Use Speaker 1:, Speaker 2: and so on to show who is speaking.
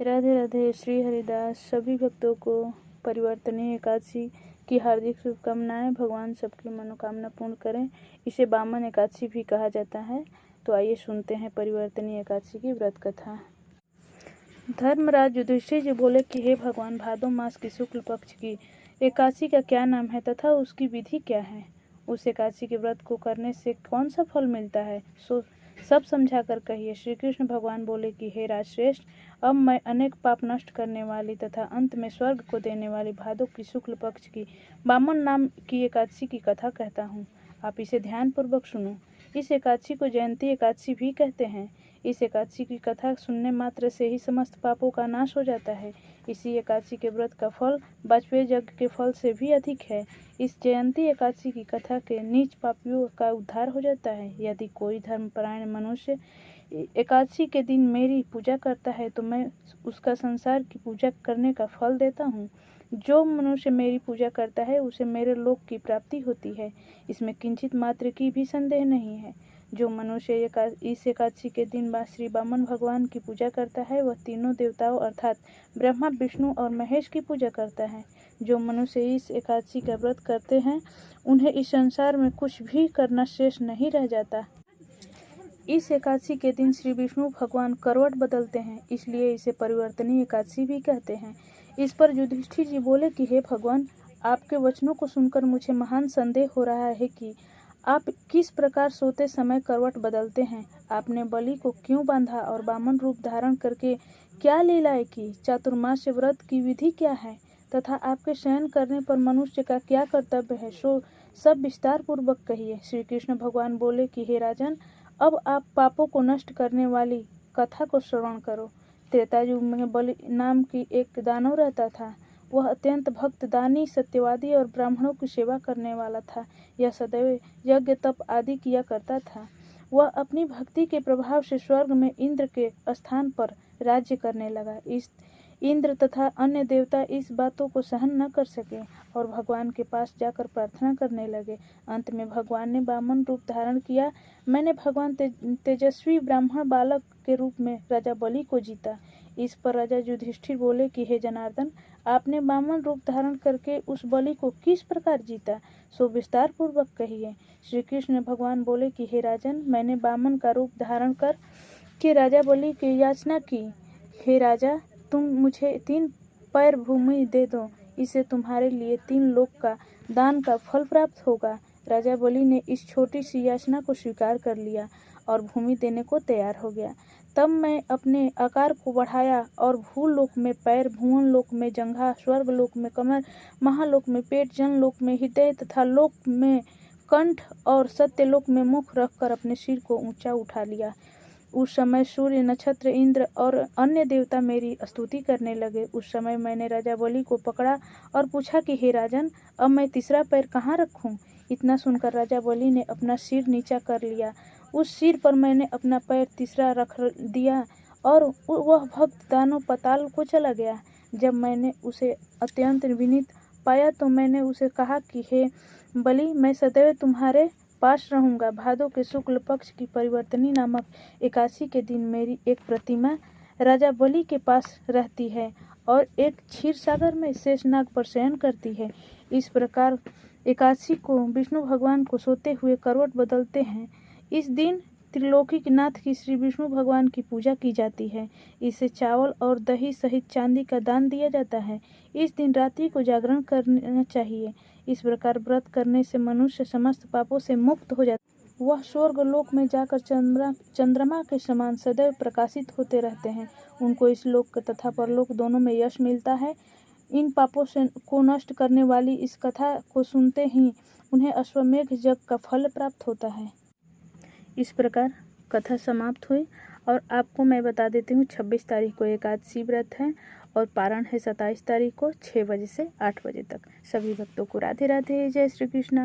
Speaker 1: राधे राधे। श्री हरिदास सभी भक्तों को परिवर्तनीय एकादशी की हार्दिक शुभकामनाएं। भगवान सबकी मनोकामना पूर्ण करें। इसे बामन एकादशी भी कहा जाता है। तो आइए सुनते हैं परिवर्तनीय एकादशी की व्रत कथा। धर्मराज युधिष्ठिर जी बोले कि हे भगवान, भादो मास की शुक्ल पक्ष की एकादशी का क्या नाम है तथा उसकी विधि क्या है? उस एकादशी के व्रत को करने से कौन सा फल मिलता है, सो सब समझाकर कहिए। श्री कृष्ण भगवान बोले कि हे राजश्रेष्ठ, अब मैं अनेक पाप नष्ट करने वाली तथा अंत में स्वर्ग को देने वाली भादो की शुक्ल पक्ष की बामन नाम की एकादशी की कथा कहता हूँ। आप इसे ध्यान पूर्वक सुनो। इस एकादशी को जयंती एकादशी भी कहते हैं। इस एकादशी की कथा सुनने मात्र से ही समस्त पापों का नाश हो जाता है। इसी एकादशी के व्रत का फल वाजपेयी यज्ञ के फल से भी अधिक है। इस जयंती एकादशी की कथा के नीच पापियों का उद्धार हो जाता है। यदि कोई धर्मपरायण मनुष्य एकादशी के दिन मेरी पूजा करता है तो मैं उसका संसार की पूजा करने का फल देता हूँ। जो मनुष्य मेरी पूजा करता है उसे मेरे लोक की प्राप्ति होती है। इसमें किंचित मात्र की भी संदेह नहीं है। जो मनुष्य इस एकादशी के दिन श्री वामन भगवान की पूजा करता है वह तीनों देवताओं अर्थात ब्रह्मा, विष्णु और महेश की पूजा करता है। जो मनुष्य इस एकादशी का व्रत करते हैं उन्हें इस संसार में कुछ भी करना शेष नहीं रह जाता। इस एकादशी के दिन श्री विष्णु भगवान करवट बदलते हैं, इसलिए इसे परिवर्तनीय एकादशी भी कहते हैं। इस पर युधिष्ठिर जी बोले कि हे भगवान, आपके वचनों को सुनकर मुझे महान संदेह हो रहा है कि आप किस प्रकार सोते समय करवट बदलते हैं। आपने बलि को क्यों बांधा और वामन रूप धारण करके क्या लीलाएं की? चातुर्मास्य व्रत की विधि क्या है तथा आपके शयन करने पर मनुष्य का क्या कर्तव्य है, सो सब विस्तार पूर्वक कहिए। श्री कृष्ण भगवान बोले कि हे राजन, अब आप पापों को नष्ट करने वाली कथा को श्रवण करो। त्रेता युग में बलि नाम की एक दानव रहता था। वह अत्यंत भक्त, दानी, सत्यवादी और ब्राह्मणों की सेवा करने वाला था। यह सदैव यज्ञ, तप आदि किया करता था। वह अपनी भक्ति के प्रभाव से स्वर्ग में इंद्र के स्थान पर राज्य करने लगा। इस इंद्र तथा अन्य देवता इस बातों को सहन न कर सके और भगवान के पास जाकर प्रार्थना करने लगे। अंत में भगवान ने वामन रूप धारण किया। मैंने भगवान तेजस्वी ब्राह्मण बालक के रूप में राजा बलि को जीता। इस पर राजा युधिष्ठिर बोले कि हे जनार्दन, आपने वामन रूप धारण करके उस बलि को किस प्रकार जीता, सो विस्तार पूर्वक कहिए। श्री कृष्ण भगवान बोले कि हे राजन, मैंने वामन का रूप धारण कर के राजा बलि की याचना की। हे राजा, तुम मुझे 3 पैर भूमि दे दो, इससे तुम्हारे लिए 3 लोक का दान का फल प्राप्त होगा। राजा बलि ने इस छोटी सी याचना को स्वीकार कर लिया और भूमि देने को तैयार हो गया। तब मैं अपने आकार को बढ़ाया और भूलोक में पैर, भुवन लोक में जंघा, स्वर्ग लोक में कमर, महालोक में पेट, जनलोक में हृदय तथा लोक में कंठ और सत्यलोक में मुख रखकर अपने सिर को ऊंचा उठा लिया। उस समय सूर्य, नक्षत्र, इंद्र और अन्य देवता मेरी स्तुति करने लगे। उस समय मैंने राजा बलि को पकड़ा और पूछा कि हे राजन, अब मैं तीसरा पैर कहाँ रखूं? इतना सुनकर राजा बलि ने अपना सिर नीचा कर लिया। उस सिर पर मैंने अपना पैर तीसरा रख दिया और वह भक्त दानव पाताल को चला गया। जब मैंने उसे अत्यंत विनीत पाया तो मैंने उसे कहा कि हे बलि, मैं सदैव तुम्हारे पास रहूंगा। भादो के शुक्ल पक्ष की परिवर्तनी नामक एकादशी के दिन मेरी एक प्रतिमा राजा बलि के पास रहती है और एक क्षीर सागर में शेषनाग पर शयन करती है। इस प्रकार एकादशी को विष्णु भगवान को सोते हुए करवट बदलते हैं। इस दिन त्रिलोकी नाथ की श्री विष्णु भगवान की पूजा की जाती है। इसे चावल और दही सहित चांदी का दान दिया जाता है। इस दिन रात्रि को जागरण करना चाहिए। इस प्रकार व्रत करने से मनुष्य समस्त पापों से मुक्त हो जाता है। वह स्वर्ग लोक में जाकर चंद्रमा के समान सदैव प्रकाशित होते रहते हैं। उनको इस लोक तथा परलोक दोनों में यश मिलता है। इन पापों से को नष्ट करने वाली इस कथा को सुनते ही उन्हें अश्वमेघ यज्ञ का फल प्राप्त होता है। इस प्रकार कथा समाप्त हुई और आपको मैं बता देती हूँ 26 तारीख को एकादशी व्रत है और पारण है 27 तारीख को 6 बजे से 8 बजे तक। सभी भक्तों को राधे राधे। जय श्री कृष्ण।